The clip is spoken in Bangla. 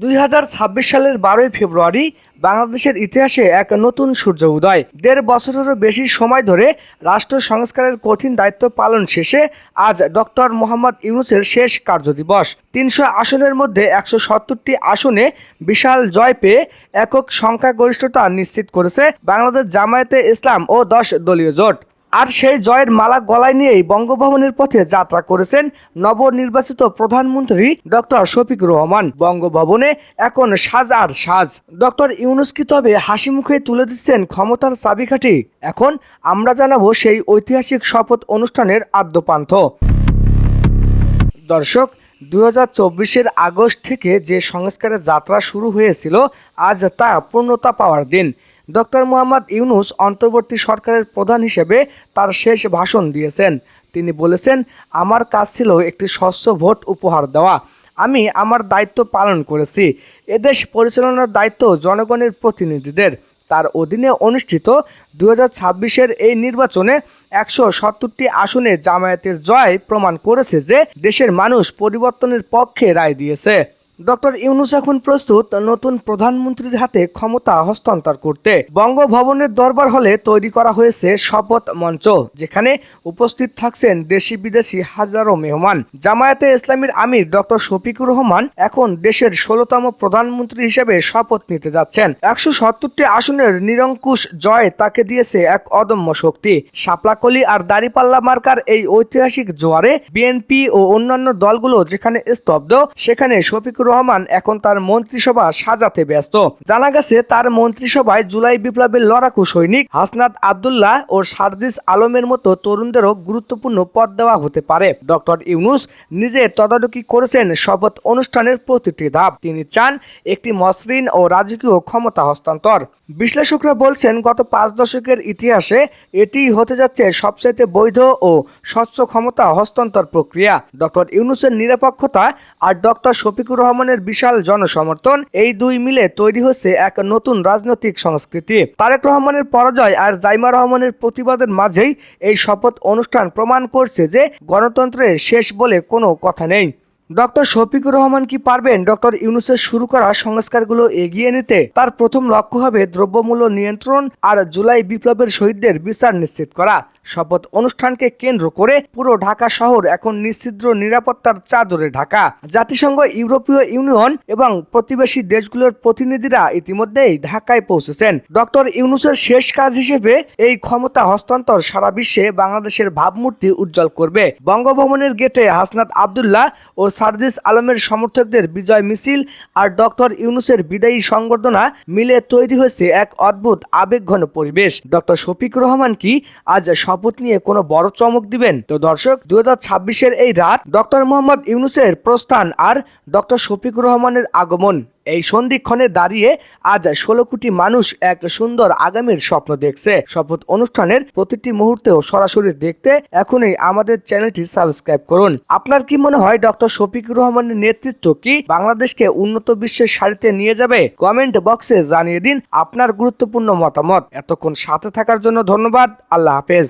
2026 সালের 12 ফেব্রুয়ারি বাংলাদেশের ইতিহাসে এক নতুন সূর্য উদয়। 1.5 বছরেরও বেশি সময় ধরে রাষ্ট্র সংস্কারের কঠিন দায়িত্ব পালন শেষে আজ ডক্টর মোহাম্মদ ইউনূসের শেষ কার্যদিবস। 300 আসনের মধ্যে 170টি আসনে বিশাল জয় পেয়ে একক সংখ্যাগরিষ্ঠতা নিশ্চিত করেছে বাংলাদেশ জামায়াতে ইসলাম ও 10 দলীয় জোট। আর সেই জয়ের মালা গলায় নিয়েই বঙ্গভবনের পথে যাত্রা করেছেন নবনির্বাচিত প্রধানমন্ত্রী ডক্টর শফিকুর রহমান। বঙ্গভবনে এখন সাজ আর সাজ। ডক্টর ইউনূস কি তবে হাসি মুখে তুলে দিচ্ছেন ক্ষমতার চাবিকাঠি? এখন আমরা জানাবো সেই ঐতিহাসিক শপথ অনুষ্ঠানের আদ্যপান্থ। দর্শক, 2024-এর আগস্ট থেকে যে সংস্কারের যাত্রা শুরু হয়েছিল, আজ তা পূর্ণতা পাওয়ার দিন। ডক্টর মোহাম্মদ ইউনূস অন্তর্বর্তী সরকারের প্রধান হিসেবে তার শেষ ভাষণ দিয়েছেন। তিনি বলেছেন, আমার কাজ ছিল একটি স্বচ্ছ ভোট উপহার দেওয়া। আমি আমার দায়িত্ব পালন করেছি। এদেশ পরিচালনার দায়িত্ব জনগণের প্রতিনিধিদের। তার অধীনে অনুষ্ঠিত 2026-এর এই নির্বাচনে 170টি আসনে জামায়াতের জয় প্রমাণ করেছে যে দেশের মানুষ পরিবর্তনের পক্ষে রায় দিয়েছে। ডক্টর ইউনূস এখন প্রস্তুত নতুন প্রধানমন্ত্রীর হাতে ক্ষমতা হস্তান্তর করতে। বঙ্গভবনের দরবার হলে তৈরি করা হয়েছে শপথ মঞ্চ, যেখানে উপস্থিত থাকছেন দেশি বিদেশি হাজারো মেহমান। জামায়াতে ইসলামীর আমির ডক্টর শফিকুর রহমান এখন দেশের 16তম প্রধানমন্ত্রী হিসেবে শপথ নিতে যাচ্ছেন। 170টি আসনের নিরঙ্কুশ জয় তাকে দিয়েছে এক অদম্য শক্তি। শাপলাকলি আর দাঁড়িপাল্লা মার্কার এই ঐতিহাসিক জোয়ারে বিএনপি ও অন্যান্য দলগুলো যেখানে স্তব্ধ, সেখানে শফিকুর রহমান এখন তার মন্ত্রিসভা সাজাতে ব্যস্ত। জানা গেছে, তার মন্ত্রিসভায় জুলাই বিপ্লবের লড়াকু সৈনিক হাসনাত আব্দুল্লাহ ও সার্জিস আলমের মতো তরুণদেরও গুরুত্বপূর্ণ পদ দেওয়া হতে পারে। ডক্টর ইউনূস নিজে তদারকি করেছেন শপথ অনুষ্ঠানের প্রতিটি ধাপ। তিনি চান একটি মসৃণ ও রাজকীয় ক্ষমতা হস্তান্তর। বিশ্লেষকরা বলছেন, গত 5 দশকের ইতিহাসে এটিই হতে যাচ্ছে সবচেয়ে বৈধ ও স্বচ্ছ ক্ষমতা হস্তান্তর প্রক্রিয়া। ডক্টর ইউনূসের নিরপেক্ষতা আর ডক্টর শফিকুর রহমানের বিশাল জনসমর্থন, এই দুই মিলে তৈরি হচ্ছে এক নতুন রাজনৈতিক সংস্কৃতি। তারেক রহমানের পরাজয় আর জাইমা রহমানের প্রতিবাদের মাঝেই এই শপথ অনুষ্ঠান প্রমাণ করছে যে গণতন্ত্রের শেষ বলে কোনো কথা নেই। ডক্টর শফিকুর রহমান কি পারবেন ডক্টর ইউনূসের শুরু করা সংস্কারগুলো এগিয়ে নিতে? তার প্রথম লক্ষ্য হবে দ্রব্যমূল্য নিয়ন্ত্রণ আর জুলাই বিপ্লবের শহীদদের বিচার নিশ্চিত করা। শপথ অনুষ্ঠানকে কেন্দ্র করে পুরো ঢাকা শহর এখন নিশ্ছিদ্র নিরাপত্তার চাদরে ঢাকা। জাতিসংঘ, ইউরোপীয় ইউনিয়ন এবং প্রতিবেশী দেশগুলোর প্রতিনিধিরা ইতিমধ্যেই ঢাকায় পৌঁছেছেন। ডক্টর ইউনূসের শেষ কাজ হিসেবে এই ক্ষমতা হস্তান্তর সারা বিশ্বে বাংলাদেশের ভাবমূর্তি উজ্জ্বল করবে। বঙ্গভবনের গেটে হাসনাত আব্দুল্লাহ ও সার্জিস আলমের সমর্থকদের বিজয় মিছিল আর ডক্টর ইউনূসের বিদায়ী সংবর্ধনা মিলে তৈরি হয়েছে এক অদ্ভুত আবেগঘন পরিবেশ। ডক্টর শফিকুর রহমান কি আজ শপথ নিয়ে কোনো বড় চমক দিবেন? তো দর্শক, 2026-এর এই রাত, ডক্টর মোহাম্মদ ইউনূসের প্রস্থান আর ডক্টর শফিকুর রহমানের আগমন, এই সন্ধিক্ষণে দাঁড়িয়ে আজ 16 কোটি মানুষ এক সুন্দর আগামীর স্বপ্ন দেখছে। শপথ অনুষ্ঠানের প্রতিটি মুহূর্তেও সরাসরি দেখতে এখনই আমাদের চ্যানেলটি সাবস্ক্রাইব করুন। আপনার কি মনে হয়, ডক্টর শফিকুর রহমানের নেতৃত্ব কি বাংলাদেশকে উন্নত বিশ্বের সারিতে নিয়ে যাবে? কমেন্ট বক্সে জানিয়ে দিন আপনার গুরুত্বপূর্ণ মতামত। এতক্ষণ সাথে থাকার জন্য ধন্যবাদ। আল্লাহ হাফেজ।